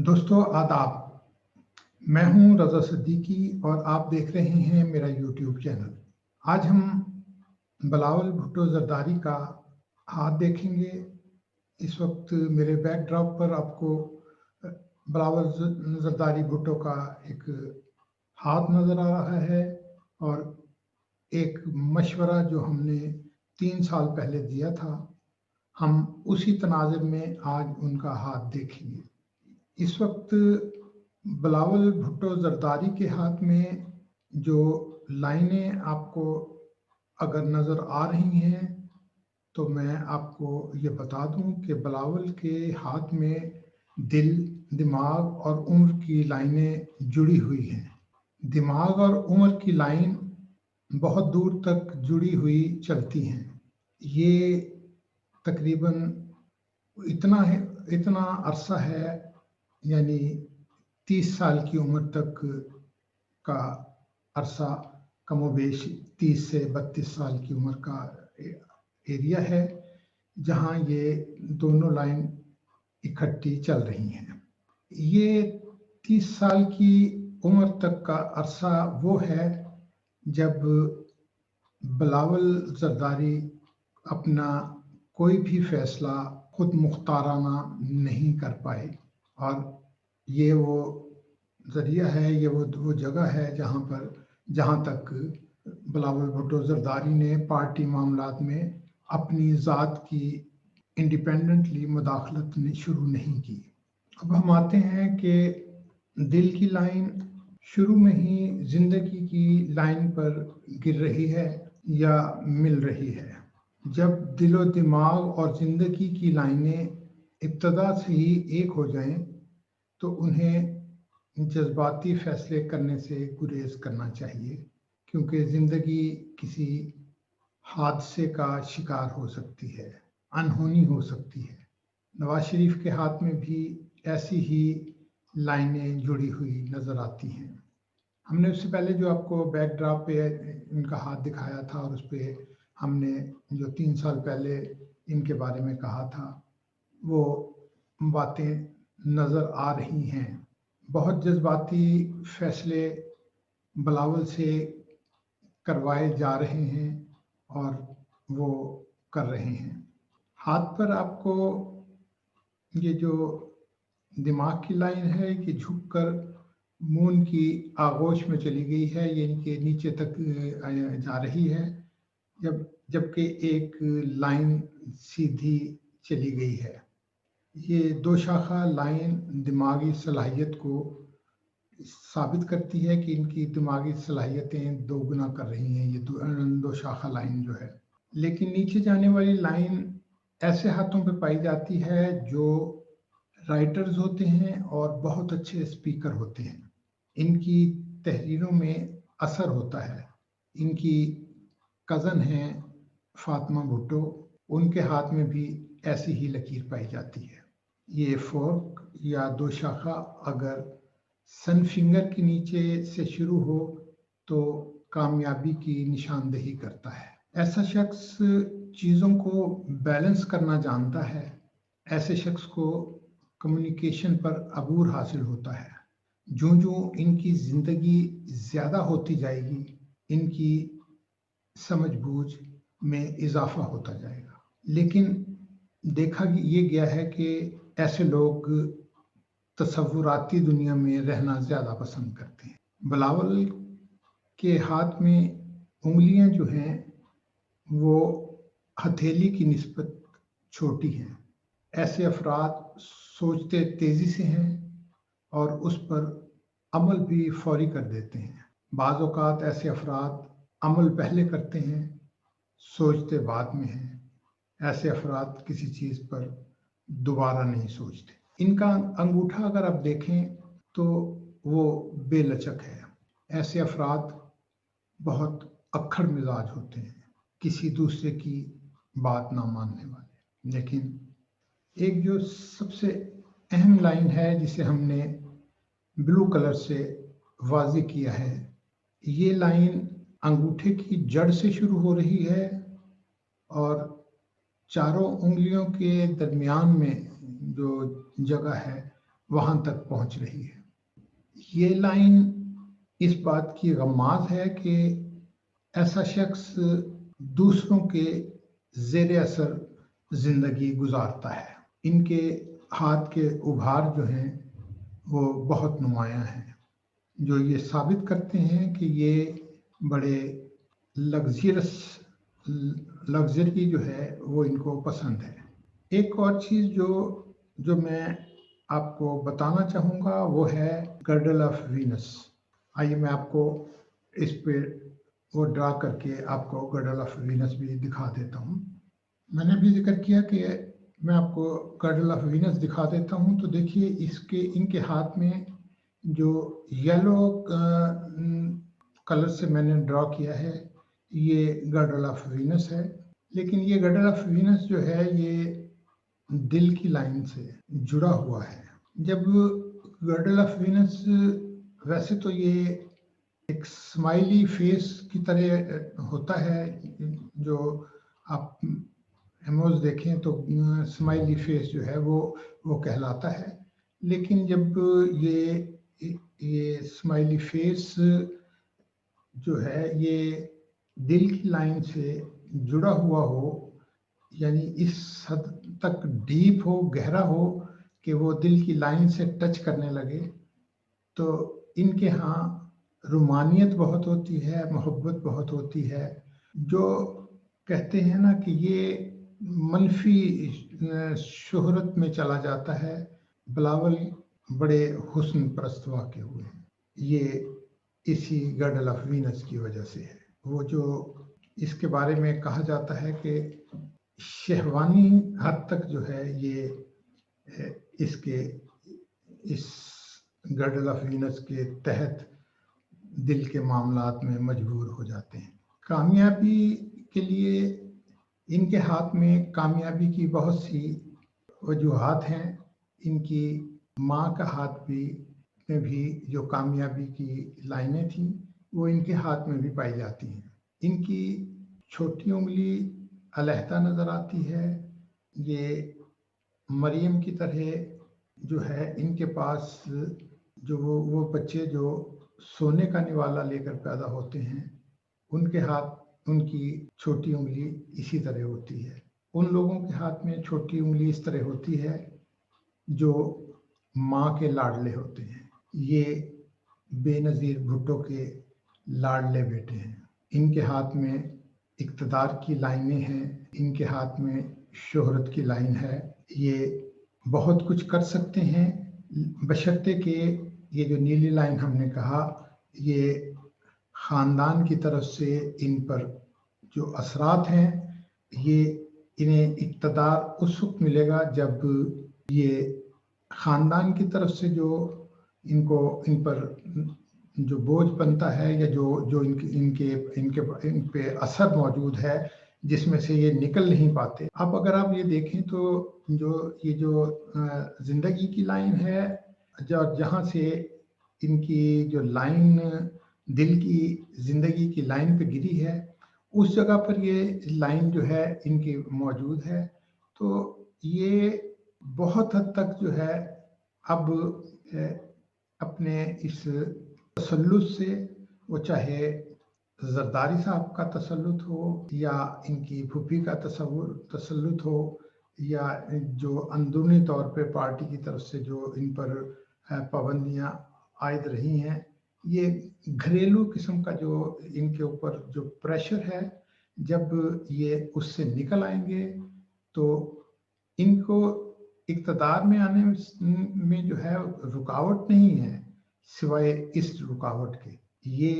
दोस्तों आदाब। मैं हूं रज़ा सिद्दीकी और आप देख रहे हैं मेरा यूट्यूब चैनल। आज हम बिलावल भुट्टो ज़रदारी का हाथ देखेंगे। इस वक्त मेरे बैकड्रॉप पर आपको बिलावल ज़रदारी भुट्टो का एक हाथ नज़र आ रहा है और एक मशवरा जो हमने 3 साल पहले दिया था, हम उसी तनाज़ुर में आज उनका हाथ देखेंगे। इस वक्त बिलावल भुट्टो ज़रदारी के हाथ में जो लाइनें आपको अगर नज़र आ रही हैं तो मैं आपको ये बता दूं कि बिलावल के हाथ में दिल, दिमाग और उम्र की लाइनें जुड़ी हुई हैं। दिमाग और उम्र की लाइन बहुत दूर तक जुड़ी हुई चलती हैं। ये तकरीबन इतना अरसा है, यानी 30 साल की उम्र तक का अरसा, कमोबेश 30 से 32 साल की उम्र का एरिया है जहां ये दोनों लाइन इकट्ठी चल रही हैं। ये 30 साल की उम्र तक का अरसा वो है जब बिलावल ज़रदारी अपना कोई भी फैसला खुद मुख्ताराना नहीं कर पाए, और ये वो ज़रिया है, ये वो जगह है जहाँ तक बिलावल भुट्टो ज़रदारी ने पार्टी मामलात में अपनी ज़ात की इंडिपेंडेंटली मुदाखलत शुरू नहीं की। अब हम आते हैं कि दिल की लाइन शुरू में ही ज़िंदगी की लाइन पर गिर रही है या मिल रही है। जब दिलो दिमाग और ज़िंदगी की लाइनें इब्तदा से ही एक हो जाएं तो उन्हें जज्बाती फैसले करने से गुरेज करना चाहिए, क्योंकि ज़िंदगी किसी हादसे का शिकार हो सकती है, अनहोनी हो सकती है। नवाज शरीफ के हाथ में भी ऐसी ही लाइनें जुड़ी हुई नज़र आती हैं। हमने उससे पहले जो आपको बैकड्रॉप पे इनका हाथ दिखाया था और उस पर हमने जो 3 साल पहले इनके बारे में कहा था वो बातें नज़र आ रही हैं। बहुत जज्बाती फैसले बिलावल से करवाए जा रहे हैं और वो कर रहे हैं। हाथ पर आपको ये जो दिमाग की लाइन है कि झुककर मून की आगोश में चली गई है, ये इनके नीचे तक जा रही है, जबकि एक लाइन सीधी चली गई है। ये दो शाखा लाइन दिमागी सलाहियत को साबित करती है कि इनकी दिमागी सलाहियतें दोगुना कर रही हैं, ये दो शाखा लाइन जो है। लेकिन नीचे जाने वाली लाइन ऐसे हाथों पे पाई जाती है जो राइटर्स होते हैं और बहुत अच्छे स्पीकर होते हैं। इनकी तहरीरों में असर होता है। इनकी कज़न हैं फातिमा भुट्टो, उनके हाथ में भी ऐसी ही लकीर पाई जाती है। ये फोर्क या दो शाखा अगर सन फिंगर के नीचे से शुरू हो तो कामयाबी की निशानदेही करता है। ऐसा शख्स चीज़ों को बैलेंस करना जानता है। ऐसे शख्स को कम्युनिकेशन पर अबूर हासिल होता है। जो इनकी ज़िंदगी ज़्यादा होती जाएगी, इनकी समझबूझ में इजाफा होता जाएगा। लेकिन देखा ये गया है कि ऐसे लोग तसव्वुराती दुनिया में रहना ज़्यादा पसंद करते हैं। बिलावल के हाथ में उंगलियां जो हैं वो हथेली की निस्बत छोटी हैं। ऐसे अफराद सोचते तेज़ी से हैं और उस पर अमल भी फौरी कर देते हैं। बाज़ औक़ात ऐसे अफराद अमल पहले करते हैं, सोचते बाद में हैं। ऐसे अफराद किसी चीज़ पर दोबारा नहीं सोचते। इनका अंगूठा अगर आप देखें तो वो बेलचक है। ऐसे अफराद बहुत अक्खड़ मिजाज होते हैं, किसी दूसरे की बात ना मानने वाले। लेकिन एक जो सबसे अहम लाइन है जिसे हमने ब्लू कलर से वाज़ेह किया है, ये लाइन अंगूठे की जड़ से शुरू हो रही है और चारों उंगलियों के दरमियान में जो जगह है वहाँ तक पहुँच रही है। ये लाइन इस बात की गम्माज़ है कि ऐसा शख्स दूसरों के ज़ेर असर ज़िंदगी गुजारता है। इनके हाथ के उभार जो हैं वो बहुत नुमायाँ हैं, जो ये साबित करते हैं कि ये बड़े लग्जरी जो है वो इनको पसंद है। एक और चीज़ जो मैं आपको बताना चाहूँगा वो है गर्डल ऑफ वीनस। आइए मैं आपको इस पे वो ड्रा करके आपको गर्डल ऑफ वीनस भी दिखा देता हूँ। मैंने भी जिक्र किया कि मैं आपको गर्डल ऑफ वीनस दिखा देता हूँ। तो देखिए इनके हाथ में जो येलो कलर से मैंने ड्रॉ किया है ये गर्डल ऑफ वीनस है। लेकिन ये गर्डल ऑफ वीनस जो है ये दिल की लाइन से जुड़ा हुआ है। जब गर्डल ऑफ वीनस, वैसे तो ये एक स्माइली फेस की तरह होता है, जो आप इमोज देखें तो स्माइली फेस जो है वो कहलाता है। लेकिन जब ये स्माइली फेस जो है ये दिल की लाइन से जुड़ा हुआ हो, यानी इस हद तक डीप हो, गहरा हो कि वो दिल की लाइन से टच करने लगे, तो इनके यहाँ रूमानियत बहुत होती है, मोहब्बत बहुत होती है। जो कहते हैं ना कि ये मनफी शोहरत में चला जाता है। बिलावल बड़े हुस्न परस्त वाक़े हुए हैं, ये इसी गर्डल ऑफ वीनस की वजह से है। वो जो इसके बारे में कहा जाता है कि शहवानी हद तक जो है ये इस गर्डल ऑफ वीनस के तहत दिल के मामलात में मजबूर हो जाते हैं। कामयाबी के लिए इनके हाथ में कामयाबी की बहुत सी वजूहात हैं। इनकी माँ का हाथ में भी जो कामयाबी की लाइनें थी वो इनके हाथ में भी पाई जाती हैं। इनकी छोटी उंगली अलहदा नज़र आती है। ये मरियम की तरह जो है इनके पास जो वो बच्चे जो सोने का निवाला लेकर पैदा होते हैं, उनके हाथ, उनकी छोटी उंगली इसी तरह होती है। उन लोगों के हाथ में छोटी उंगली इस तरह होती है जो माँ के लाडले होते हैं। ये बेनज़ीर भुट्टो के लाडले बेटे हैं। इनके हाथ में इक़्तिदार की लाइनें हैं, इनके हाथ में शोहरत की लाइन है। ये बहुत कुछ कर सकते हैं, बशर्ते कि ये जो नीली लाइन हमने कहा, ये ख़ानदान की तरफ से इन पर जो असरात हैं, ये इन्हें इक़्तिदार उस वक्त मिलेगा जब ये ख़ानदान की तरफ से जो इन पर जो बोझ बनता है या जो इन पे असर मौजूद है जिसमें से ये निकल नहीं पाते। अब अगर आप ये देखें तो जो ज़िंदगी की लाइन है, जहाँ से इनकी जो लाइन दिल की ज़िंदगी की लाइन पे गिरी है, उस जगह पर ये लाइन जो है इनकी मौजूद है। तो ये बहुत हद तक जो है अब अपने इस तसल्लुत से, वो चाहे जरदारी साहब का तसल्लुत हो या इनकी फूफी का तसल्लुत हो या जो अंदरूनी तौर पे पार्टी की तरफ से जो इन पर पाबंदियां आयद रही हैं, ये घरेलू किस्म का जो इनके ऊपर जो प्रेशर है, जब ये उससे निकल आएंगे तो इनको इक़्तिदार में आने में जो है रुकावट नहीं है सिवाय इस रुकावट के। ये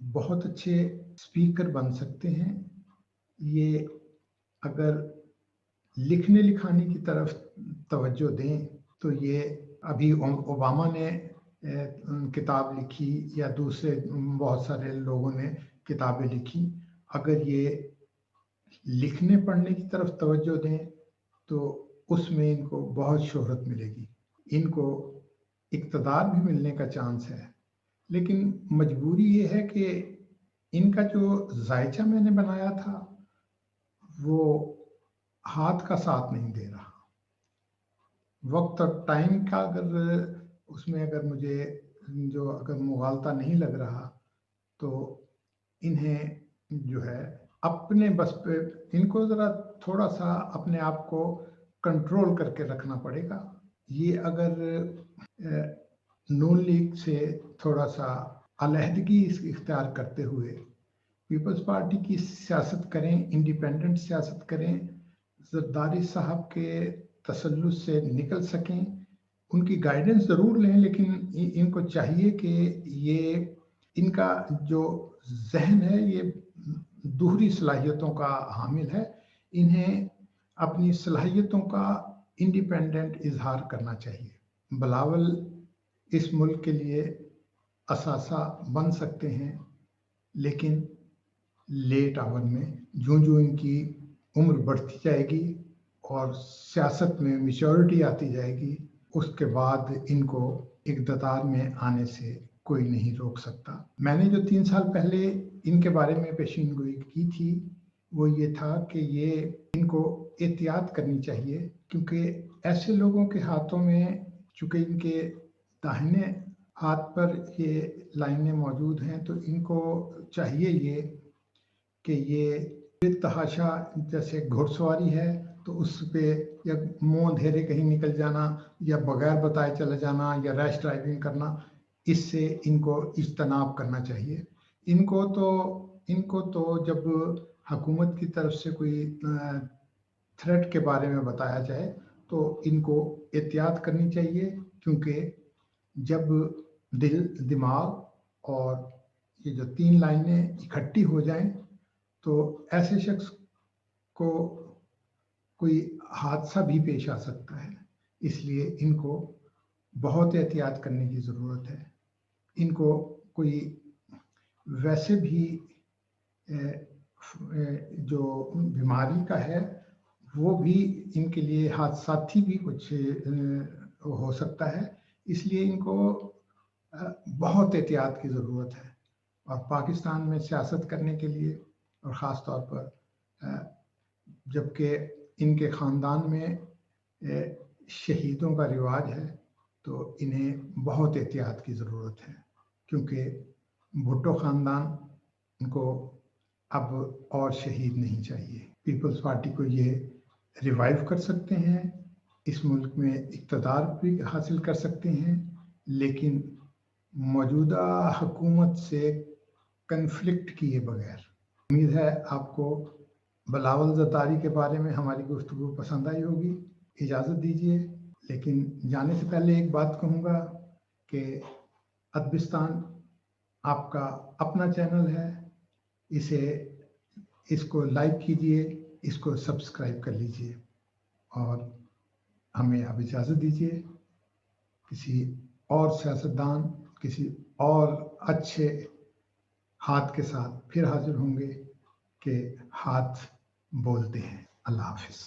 बहुत अच्छे स्पीकर बन सकते हैं। ये अगर लिखने लिखाने की तरफ तवज्जो दें तो ये अभी ओबामा ने किताब लिखी या दूसरे बहुत सारे लोगों ने किताबें लिखी। अगर ये लिखने पढ़ने की तरफ तवज्जो दें तो उसमें इनको बहुत शोहरत मिलेगी, इनको इक़्तिदार भी मिलने का चांस है। लेकिन मजबूरी ये है कि इनका जो जायचा मैंने बनाया था वो हाथ का साथ नहीं दे रहा। वक्त और टाइम का अगर उसमें अगर मुझे जो अगर मुगालता नहीं लग रहा तो इन्हें जो है अपने बस पे इनको ज़रा थोड़ा सा अपने आप को कंट्रोल करके रखना पड़ेगा। ये अगर नून लीग से थोड़ा सा अलहदगी इख्तियार करते हुए पीपल्स पार्टी की सियासत करें, इंडिपेंडेंट सियासत करें, जरदारी साहब के तसल्लुस से निकल सकें, उनकी गाइडेंस ज़रूर लें, लेकिन इनको चाहिए कि ये इनका जो जहन है ये दोहरी सलाहियतों का हामिल है। इन्हें अपनी सलाहियतों का इंडिपेंडेंट इजहार करना चाहिए। बिलावल इस मुल्क के लिए असासा बन सकते हैं, लेकिन लेट आवर में जो जो इनकी उम्र बढ़ती जाएगी और सियासत में मैच्योरिटी आती जाएगी, उसके बाद इनको इक़्तिदार में आने से कोई नहीं रोक सकता। मैंने जो 3 साल पहले इनके बारे में पेशीनगोई की थी वो ये था कि ये इनको एहतियात करनी चाहिए, क्योंकि ऐसे लोगों के हाथों में, चूँकि इनके दाहिने हाथ पर ये लाइनें मौजूद हैं, तो इनको चाहिए ये कि ये तहाशा जैसे घुड़सवारी है तो उस पे या मुँह अंधेरे कहीं निकल जाना या बगैर बताए चले जाना या रैश ड्राइविंग करना, इससे इनको इज्तनाब करना चाहिए। इनको तो जब हुकूमत की तरफ से कोई थ्रेट के बारे में बताया जाए तो इनको एहतियात करनी चाहिए, क्योंकि जब दिल, दिमाग और ये जो 3 लाइनें इकट्ठी हो जाएं तो ऐसे शख्स को कोई हादसा भी पेश आ सकता है। इसलिए इनको बहुत एहतियात करने की ज़रूरत है। इनको कोई वैसे भी जो बीमारी का है वो भी इनके लिए हादसाती भी कुछ हो सकता है, इसलिए इनको बहुत एहतियात की ज़रूरत है। और पाकिस्तान में सियासत करने के लिए और ख़ास तौर पर जबकि इनके ख़ानदान में शहीदों का रिवाज है, तो इन्हें बहुत एहतियात की ज़रूरत है, क्योंकि भुट्टो ख़ानदान को अब और शहीद नहीं चाहिए। पीपल्स पार्टी को ये रिवाइव कर सकते हैं, इस मुल्क में इक़्तिदार भी हासिल कर सकते हैं, लेकिन मौजूदा हुकूमत से कन्फ्लिक्ट किए बगैर। उम्मीद है आपको बिलावल ज़रदारी के बारे में हमारी गुफ्तगू पसंद आई होगी। इजाज़त दीजिए, लेकिन जाने से पहले एक बात कहूँगा कि अदबिस्तान आपका अपना चैनल है, इसको लाइक कीजिए, इसको सब्सक्राइब कर लीजिए और हमें अब इजाज़त दीजिए। किसी और सियासतदान, किसी और अच्छे हाथ के साथ फिर हाजिर होंगे कि हाथ बोलते हैं। अल्लाह हाफ़िज़।